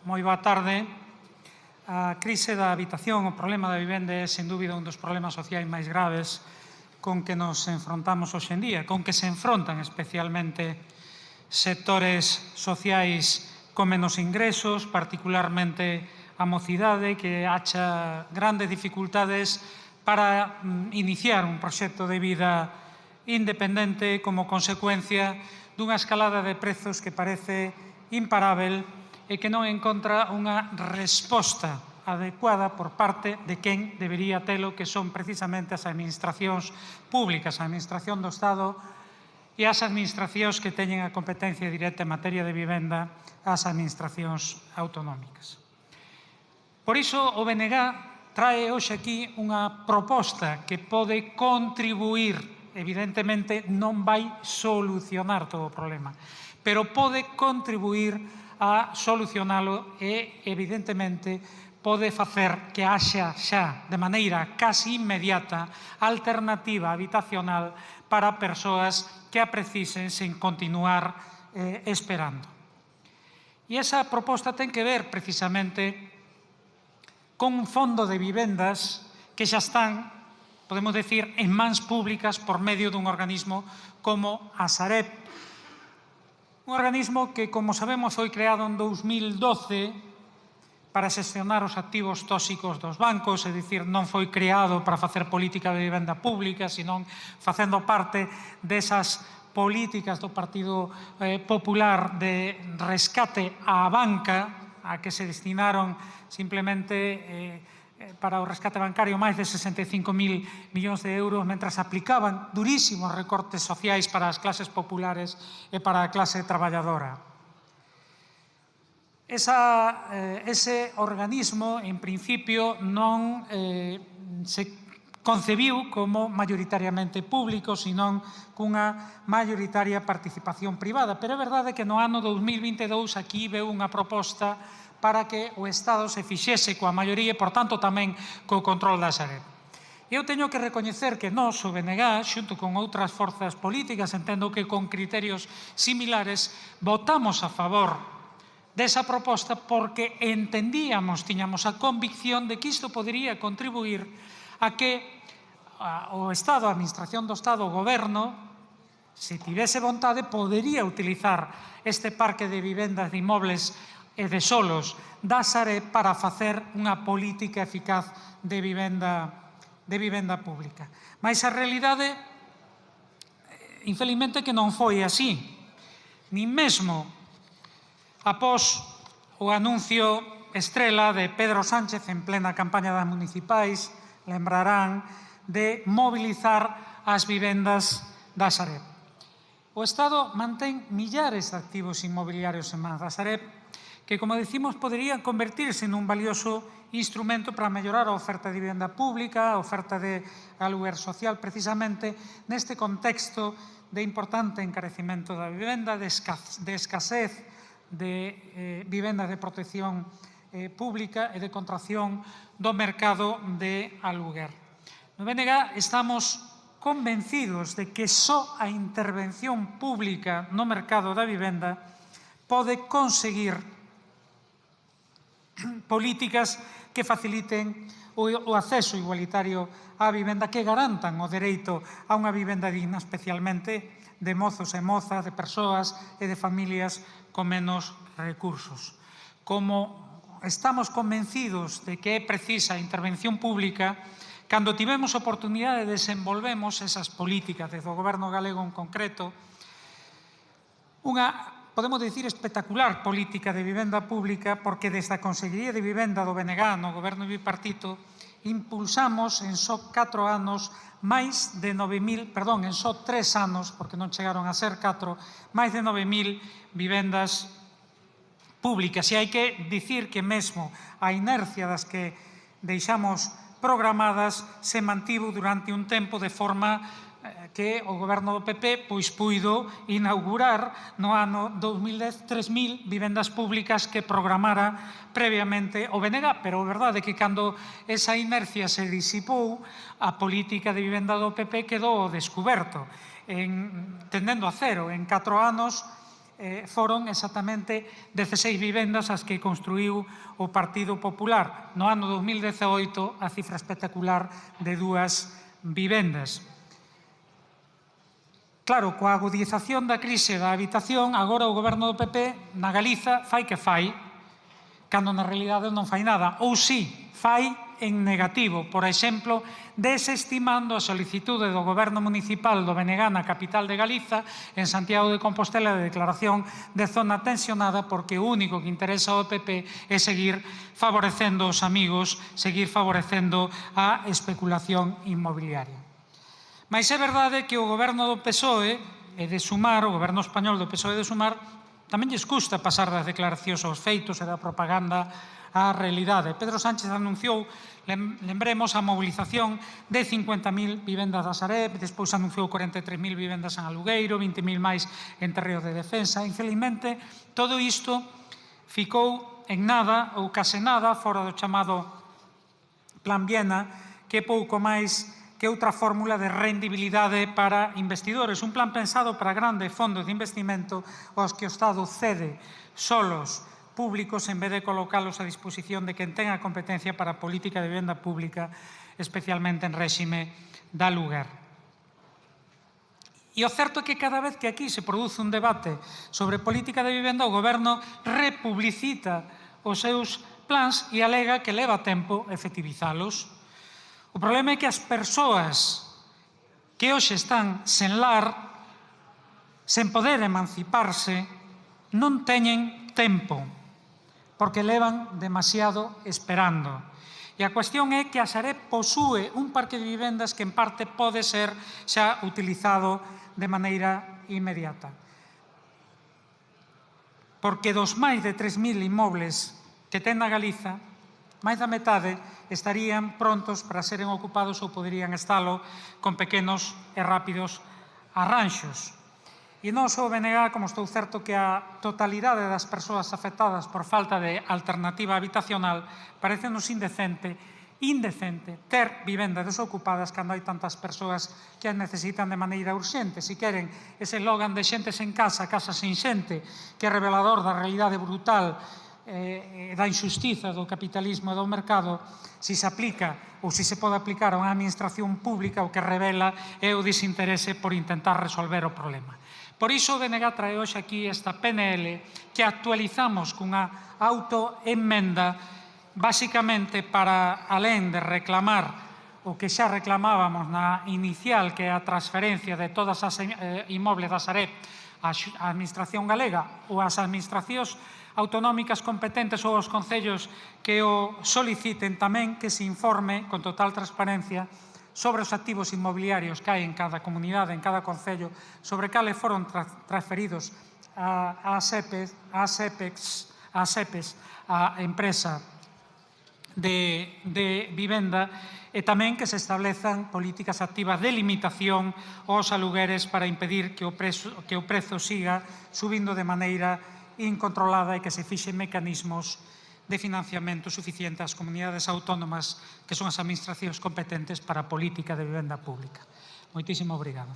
moi boa tarde. A crise da habitación, o problema da vivenda é, sen dúbida, un dos problemas sociais máis graves con que nos enfrontamos hoxe en día, con que se enfrontan especialmente sectores sociais con menos ingresos, particularmente a mocidade, que acha grandes dificultades para iniciar un proxecto de vida independente como consecuencia dunha escalada de prezos que parece imparável e que non encontra unha resposta adecuada por parte de quen debería telo, que son precisamente as administracións públicas, a administración do Estado e as administracións que teñen a competencia directa en materia de vivenda, as administracións autonómicas. Por iso, o BNG trae hoxe aquí unha proposta que pode contribuir, evidentemente non vai solucionar todo o problema, pero pode contribuir a solucionalo e, evidentemente, pode facer que haxa xa, de maneira casi inmediata, alternativa habitacional para persoas que a precisen sen continuar esperando. E esa proposta ten que ver, precisamente, con un fondo de vivendas que xa están, podemos decir, en mans públicas por medio dun organismo como a Sareb. Un organismo que, como sabemos, foi creado en 2012 para xestionar os activos tóxicos dos bancos, é dicir, non foi creado para facer política de vivenda pública, senón facendo parte desas políticas do Partido Popular de rescate á banca, a que se destinaron simplemente para o rescate bancario máis de 65.000 millóns de euros, mentras aplicaban durísimos recortes sociais para as clases populares e para a clase traballadora. Ese organismo, en principio, non se concebiu como maioritariamente público, senón cunha maioritaria participación privada. Pero é verdade que no ano 2022 aquí veu unha proposta para que o Estado se fixese coa maioría e, por tanto, tamén co control da Sareb. Eu teño que recoñecer que nós, o BNG, xunto con outras forzas políticas, entendo que con criterios similares, votamos a favor desa proposta porque entendíamos, tiñamos a convicción de que isto podería contribuir a que o Estado, a Administración do Estado, o Goberno, se tivese vontade, podería utilizar este parque de vivendas, de inmobles e de solos da Sareb para facer unha política eficaz de vivenda pública. Mais a realidade, infelizmente, que non foi así. Nin mesmo após o anuncio estrela de Pedro Sánchez en plena campaña das municipais, lembrarán, de mobilizar as vivendas da Sareb. O Estado mantén millares de activos inmobiliarios en mans da Sareb, que, como decimos, poderían convertirse nun valioso instrumento para mellorar a oferta de vivenda pública, a oferta de aluguer social, precisamente neste contexto de importante encarecimento da vivenda, de escasez de vivendas de protección pública e de contracción do mercado de aluguer. No BNG estamos convencidos de que só a intervención pública no mercado da vivenda pode conseguir políticas que faciliten o acceso igualitario á vivenda, que garantan o dereito a unha vivenda digna, especialmente de mozos e mozas, de persoas e de familias con menos recursos. Como estamos convencidos de que é precisa a intervención pública, cando tivemos oportunidade desenvolvemos esas políticas desde o Goberno galego en concreto, unha, podemos dicir, espectacular política de vivenda pública, porque desde a Consellería de Vivenda do BNG no Goberno bipartito impulsamos en só 4 anos máis de 9.000, perdón, en só 3 anos, porque non chegaron a ser 4, máis de 9.000 vivendas públicas. E hai que dicir que mesmo a inercia das que deixamos programadas se mantivo durante un tempo de forma que o Goberno do PP puido inaugurar no ano 2010 3.000 vivendas públicas que programara previamente o BNG, pero a verdade é que cando esa inercia se disipou, a política de vivenda do PP quedou ao descuberto, tendendo a cero. En 4 anos foron exactamente 16 vivendas as que construiu o Partido Popular. No ano 2018, a cifra espectacular de 2 vivendas. Claro, coa agudización da crise da habitación, agora o goberno do PP na Galiza fai que fai, cando na realidade non fai nada. Ou si, fai en negativo, por exemplo, desestimando a solicitude do Goberno Municipal do BNG na capital de Galiza, en Santiago de Compostela, de declaración de zona tensionada, porque o único que interesa ao PP é seguir favorecendo os amigos, seguir favorecendo a especulación inmobiliaria. Mais é verdade que o Goberno do PSOE e de Sumar, o Goberno español do PSOE e de Sumar, tamén lles custa pasar das declaracións aos feitos e da propaganda á realidade. Pedro Sánchez anunciou, lembremos, a mobilización de 50.000 vivendas da Sareb, despois anunciou 43.000 vivendas en Alugueiro, 20.000 máis en Terreo de Defensa. Infelizmente, todo isto ficou en nada ou case nada fora do chamado Plan Viena, que é pouco máis que outra fórmula de rendibilidade para investidores. Un plan pensado para grandes fondos de investimento aos que o Estado cede solos públicos en vez de colocalos a disposición de quen tenga competencia para a política de vivenda pública, especialmente en réxime de aluguer. E o certo é que cada vez que aquí se produce un debate sobre política de vivenda, o Goberno republicita os seus plans e alega que leva tempo efectivizalos. O problema é que as persoas que hoxe están sen lar, sen poder emanciparse, non teñen tempo, porque levan demasiado esperando. E a cuestión é que a Sareb posúe un parque de vivendas que en parte pode ser xa utilizado de maneira inmediata. Porque dos máis de 3.000 inmobles que ten na Galiza, máis da metade estarían prontos para seren ocupados ou poderían estalo con pequenos e rápidos arranxos. E non só o BNG, como estou certo que a totalidade das persoas afectadas por falta de alternativa habitacional, parecenos indecente ter vivendas desocupadas cando hai tantas persoas que as necesitan de maneira urxente. Se queren ese slogan de xente sen casa, casa sen xente, que é revelador da realidade brutal da injustiza do capitalismo e do mercado, se se aplica ou se se pode aplicar a unha administración pública, o que revela é o desinterese por intentar resolver o problema. Por iso o BNG trae hoxe aquí esta PNL que actualizamos cunha autoenmenda basicamente para, alén de reclamar o que xa reclamábamos na inicial, que é a transferencia de todas as inmobles da Sareb á administración galega ou ás administracións autonómicas competentes ou aos concellos que o soliciten, tamén que se informe con total transparencia sobre os activos inmobiliarios que hai en cada comunidade, en cada concello, sobre cales foron transferidos ás EPEs, a empresa de vivenda, e tamén que se establezan políticas activas de limitación aos alugueres para impedir que o prezo siga subindo de maneira incontrolada e que se fixen mecanismos de financiamento suficiente ás comunidades autónomas que son as administracións competentes para a política de vivenda pública. Moitísimo obrigado.